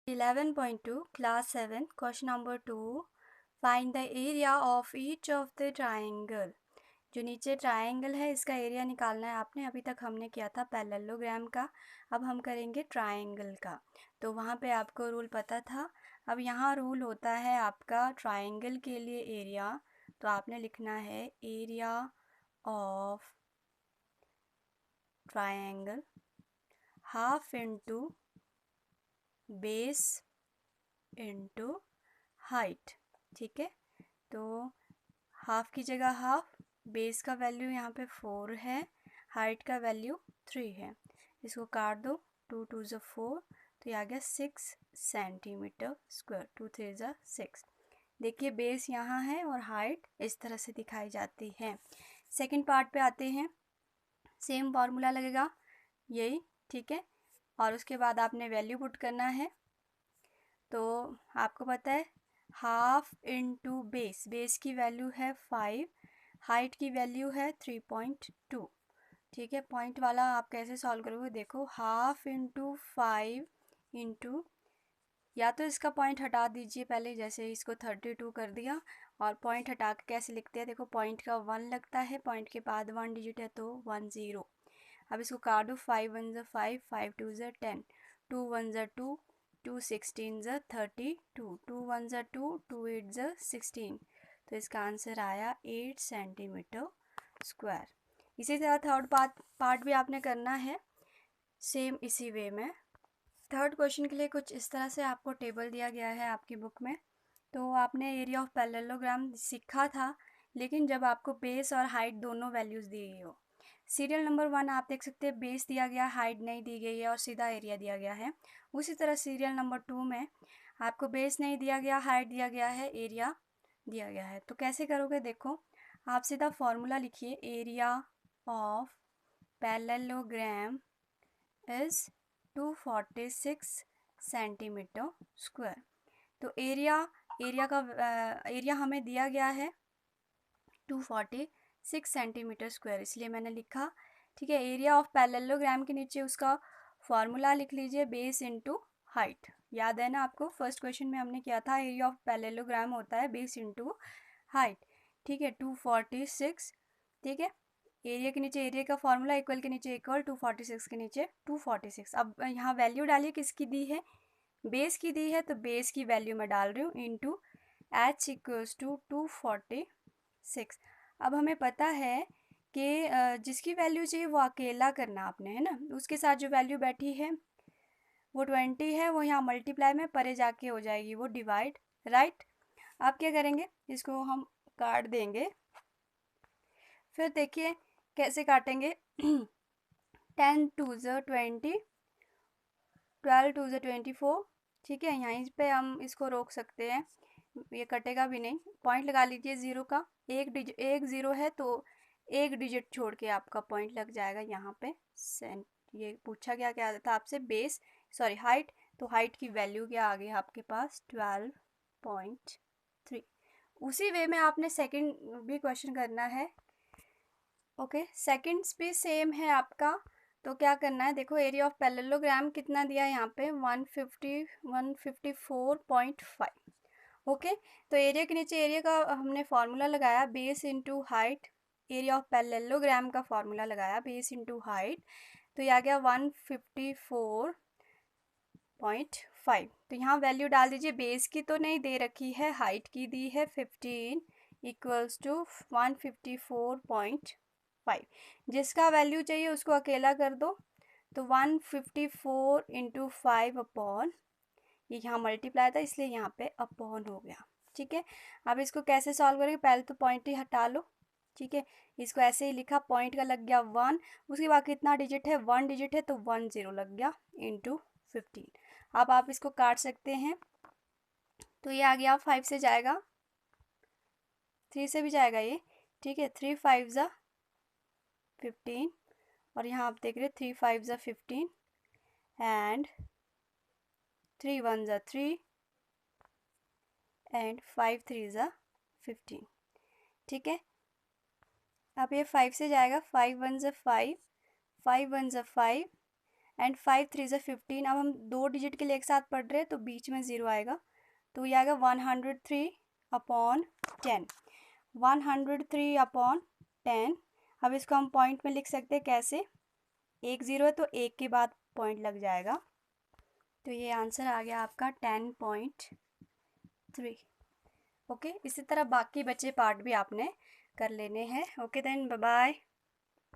11.2 Class 7 Question number 2 Find the area of each of the triangle। जो नीचे triangle है इसका एरिया निकालना है आपने। अभी तक हमने किया था पैरेललोग्राम का, अब हम करेंगे ट्रायंगल का। तो वहाँ पे आपको रूल पता था। अब यहाँ रूल होता है आपका ट्रायंगल के लिए एरिया, तो आपने लिखना है area of triangle half into base into height. ठीक है, तो हाफ की जगह हाफ, बेस का वैल्यू यहाँ पे 4 है, हाइट का वैल्यू 3 है। इसको काट दो, 2 2 ज़ा 4, तो ये आ गया 6 सेंटीमीटर स्क्वायर। 2 3 ज़ा 6। देखिए बेस यहाँ है और हाइट इस तरह से दिखाई जाती है। सेकंड पार्ट पे आते हैं। सेम फार्मूला लगेगा यही, ठीक है। और उसके बाद आपने वैल्यू पुट करना है। तो आपको पता है हाफ इनटू बेस, बेस की वैल्यू है 5, हाइट की वैल्यू है 3.2। ठीक है, पॉइंट वाला आप कैसे सॉल्व करोगे, देखो हाफ इनटू 5 इंटू, या तो इसका पॉइंट हटा दीजिए पहले, जैसे इसको 32 कर दिया, और पॉइंट हटा के कैसे लिखते हैं, देखो पॉइंट का 1 लगता है, पॉइंट के बाद 1 डिजिट है तो 1 0। अब इसको काट दो, 5 1 ज़ा 5, 5 2 ज़ा 10, 2 1 ज़ा 2, 2 16 ज़ा 32, 2 1 ज़ा 2, 2 8 ज़ा 16। तो इसका आंसर आया 8 सेंटीमीटर स्क्वायर। इसी तरह थर्ड पार्ट भी आपने करना है सेम इसी वे में। थर्ड क्वेश्चन के लिए कुछ इस तरह से आपको टेबल दिया गया है आपकी बुक में। तो आपने एरिया ऑफ पैरेललोग्राम सीखा था, लेकिन जब आपको बेस और हाइट दोनों वैल्यूज़ दी गई हो। सीरियल नंबर 1 आप देख सकते हैं, बेस दिया गया, हाइट नहीं दी गई है और सीधा एरिया दिया गया है। उसी तरह सीरियल नंबर 2 में आपको बेस नहीं दिया गया, हाइट दिया गया है, एरिया दिया गया है। तो कैसे करोगे, देखो आप सीधा फॉर्मूला लिखिए, area of parallelogram is 246 centimetre square. तो एरिया हमें दिया गया है 246 सेंटीमीटर स्क्वायर, इसलिए मैंने लिखा। ठीक है, एरिया ऑफ पैरेललोग्राम के नीचे उसका फॉर्मूला लिख लीजिए, बेस इनटू हाइट। याद है ना आपको, फर्स्ट क्वेश्चन में हमने किया था एरिया ऑफ पैरेललोग्राम होता है बेस इनटू हाइट। ठीक है, 246। ठीक है, एरिया के नीचे एरिया का फॉर्मूला, इक्वल के नीचे इक्वल, 246 के नीचे 246। अब यहाँ वैल्यू डालिए, किसकी दी है, बेस की दी है, तो बेस की वैल्यू मैं डाल रही हूँ इंटू h इक्वल्स टू 246। अब हमें पता है कि जिसकी वैल्यू चाहिए वो अकेला करना आपने, है ना। उसके साथ जो वैल्यू बैठी है वो 20 है, वो यहाँ मल्टीप्लाई में परे जाके हो जाएगी वो डिवाइड, राइट। अब क्या करेंगे, इसको हम काट देंगे। फिर देखिए कैसे काटेंगे 10 2 ज़ा 20, 12 2 ज़ा 24। ठीक है, यहीं पे हम इसको रोक सकते हैं, ये कटेगा भी नहीं। पॉइंट लगा लीजिए ज़ीरो का, एक ज़ीरो है तो एक डिजिट छोड़ के आपका पॉइंट लग जाएगा यहाँ पे। ये पूछा क्या था आपसे, बेस सॉरी हाइट, तो हाइट की वैल्यू क्या आ गई आपके पास, 12.3। उसी वे में आपने सेकंड भी क्वेश्चन करना है। ओके, सेकंड्स भी सेम है आपका। तो क्या करना है, देखो एरिया ऑफ पैरेललोग्राम कितना दिया है यहाँ पे, 154.5। ओके, तो एरिया के नीचे एरिया का हमने फार्मूला लगाया, base into height. Area of parallelogram का फार्मूला लगाया, बेस इनटू हाइट, तो ये आ गया 154.5। तो यहाँ वैल्यू डाल दीजिए, बेस की तो नहीं दे रखी है, हाइट की दी है 15 इक्वल्स टू 154.5। जिसका वैल्यू चाहिए उसको अकेला कर दो, तो 154 इंटू 5 अपॉन, ये यहाँ मल्टीप्लाई था इसलिए यहाँ पे अपॉन हो गया। ठीक है, अब इसको कैसे सॉल्व करेंगे, पहले तो पॉइंट ही हटा लो। ठीक है, इसको ऐसे ही लिखा, पॉइंट का लग गया 1, उसके बाद कितना डिजिट है, 1 डिजिट है तो 1 0 लग गया इंटू 15। अब आप इसको काट सकते हैं, तो ये आ गया 5 से जाएगा, 3 से भी जाएगा ये। ठीक है, 3 5 ज़ा 15, और यहाँ आप देख रहे हैं 3 5 ज़ा 15 एंड 3 1 ज़ा 3 एंड 5 3 ज़ा 15। ठीक है, अब ये 5 से जाएगा, 5 1 ज़ा 5, 5 1 ज़ा 5 एंड 5 3 ज़ा 15। अब हम 2 डिजिट के लिए एक साथ पढ़ रहे हैं तो बीच में 0 आएगा, तो ये आएगा 103/10, 103/10। अब इसको हम पॉइंट में लिख सकते हैं कैसे, एक 0 है तो एक के बाद पॉइंट लग जाएगा, तो ये आंसर आ गया आपका 10.3। ओके, इसी तरह बाकी बचे पार्ट भी आपने कर लेने हैं। Okay then, bye bye.